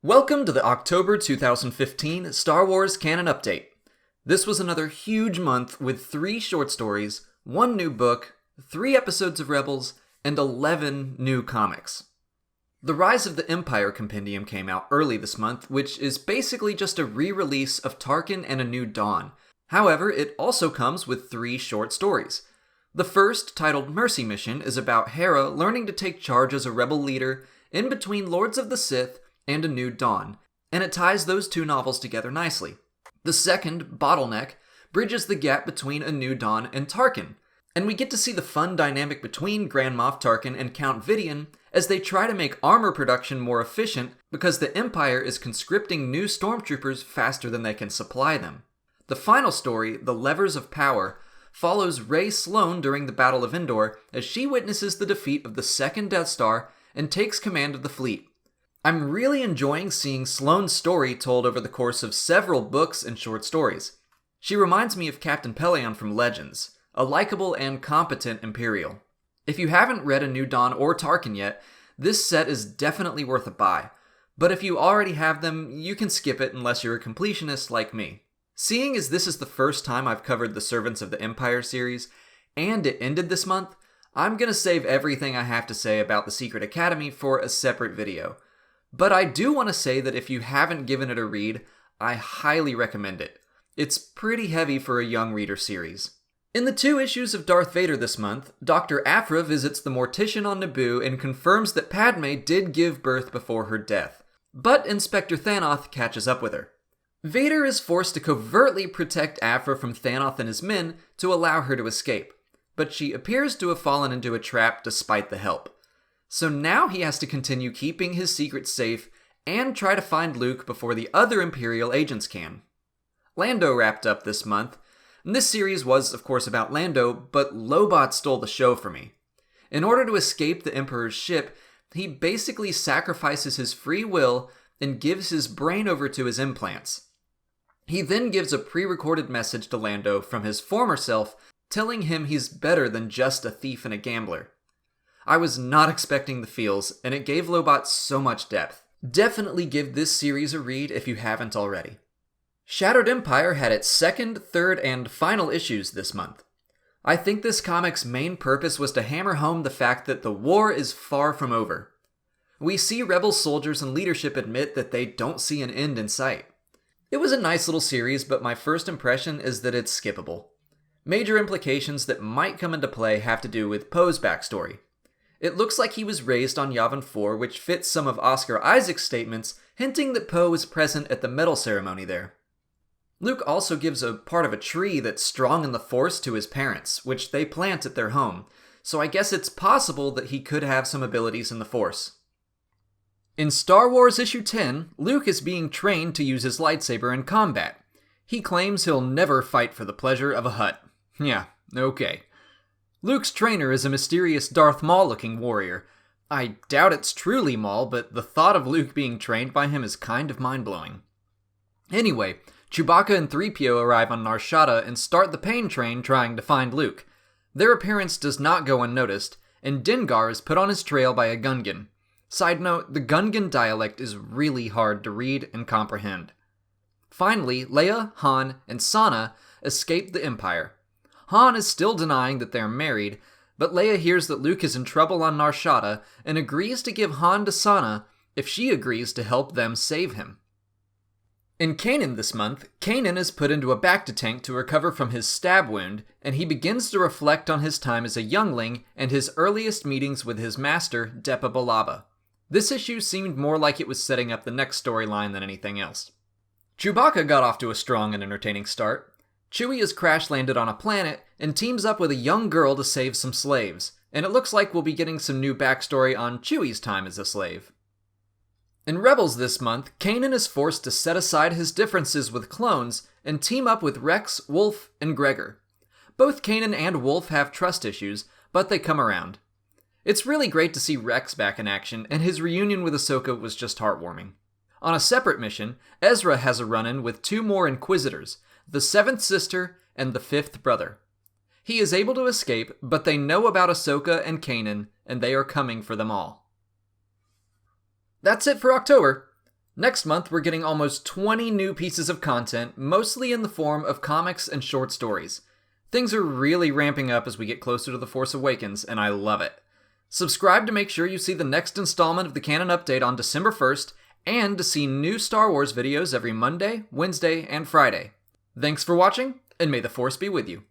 Welcome to the October 2015 Star Wars Canon Update. This was another huge month with 3 short stories, 1 new book, 3 episodes of Rebels, and 11 new comics. The Rise of the Empire Compendium came out early this month, which is basically just a re-release of Tarkin and A New Dawn. However, it also comes with 3 short stories. The first, titled Mercy Mission, is about Hera learning to take charge as a rebel leader in between Lords of the Sith and A New Dawn, and it ties those 2 novels together nicely. The second, Bottleneck, bridges the gap between A New Dawn and Tarkin, and we get to see the fun dynamic between Grand Moff Tarkin and Count Vidian as they try to make armor production more efficient because the Empire is conscripting new stormtroopers faster than they can supply them. The final story, The Levers of Power, follows Rey Sloane during the Battle of Endor as she witnesses the defeat of the second Death Star and takes command of the fleet. I'm really enjoying seeing Sloane's story told over the course of several books and short stories. She reminds me of Captain Pellaeon from Legends, a likable and competent Imperial. If you haven't read A New Dawn or Tarkin yet, this set is definitely worth a buy, but if you already have them, you can skip it unless you're a completionist like me. Seeing as this is the first time I've covered the Servants of the Empire series, and it ended this month, I'm gonna save everything I have to say about the Secret Academy for a separate video. But I do want to say that if you haven't given it a read, I highly recommend it. It's pretty heavy for a young reader series. In the 2 issues of Darth Vader this month, Dr. Aphra visits the Mortician on Naboo and confirms that Padme did give birth before her death, but Inspector Thanoth catches up with her. Vader is forced to covertly protect Aphra from Thanoth and his men to allow her to escape, but she appears to have fallen into a trap despite the help. So now he has to continue keeping his secret safe and try to find Luke before the other Imperial agents can. Lando wrapped up this month, and this series was, of course, about Lando, but Lobot stole the show for me. In order to escape the Emperor's ship, he basically sacrifices his free will and gives his brain over to his implants. He then gives a pre-recorded message to Lando from his former self, telling him he's better than just a thief and a gambler. I was not expecting the feels, and it gave Lobot so much depth. Definitely give this series a read if you haven't already. Shattered Empire had its 2nd, 3rd, and final issues this month. I think this comic's main purpose was to hammer home the fact that the war is far from over. We see rebel soldiers and leadership admit that they don't see an end in sight. It was a nice little series, but my first impression is that it's skippable. Major implications that might come into play have to do with Poe's backstory. It looks like he was raised on Yavin 4, which fits some of Oscar Isaac's statements, hinting that Poe was present at the medal ceremony there. Luke also gives a part of a tree that's strong in the Force to his parents, which they plant at their home, so I guess it's possible that he could have some abilities in the Force. In Star Wars Issue 10, Luke is being trained to use his lightsaber in combat. He claims he'll never fight for the pleasure of a Hutt. Yeah, okay. Luke's trainer is a mysterious Darth Maul-looking warrior. I doubt it's truly Maul, but the thought of Luke being trained by him is kind of mind-blowing. Anyway, Chewbacca and 3PO arrive on Nar Shaddaa and start the pain train trying to find Luke. Their appearance does not go unnoticed, and Dengar is put on his trail by a Gungan. Side note, the Gungan dialect is really hard to read and comprehend. Finally, Leia, Han, and Sana escape the Empire. Han is still denying that they're married, but Leia hears that Luke is in trouble on Nar Shaddaa and agrees to give Han to Sana if she agrees to help them save him. In Kanan this month, Kanan is put into a Bacta tank to recover from his stab wound, and he begins to reflect on his time as a youngling and his earliest meetings with his master, Depa Billaba. This issue seemed more like it was setting up the next storyline than anything else. Chewbacca got off to a strong and entertaining start. Chewie is crash-landed on a planet and teams up with a young girl to save some slaves, and it looks like we'll be getting some new backstory on Chewie's time as a slave. In Rebels this month, Kanan is forced to set aside his differences with clones and team up with Rex, Wolf, and Gregor. Both Kanan and Wolf have trust issues, but they come around. It's really great to see Rex back in action, and his reunion with Ahsoka was just heartwarming. On a separate mission, Ezra has a run-in with 2 more Inquisitors, the 7th sister, and the 5th brother. He is able to escape, but they know about Ahsoka and Kanan, and they are coming for them all. That's it for October. Next month, we're getting almost 20 new pieces of content, mostly in the form of comics and short stories. Things are really ramping up as we get closer to The Force Awakens, and I love it. Subscribe to make sure you see the next installment of the Canon Update on December 1st, and to see new Star Wars videos every Monday, Wednesday, and Friday. Thanks for watching, and may the Force be with you.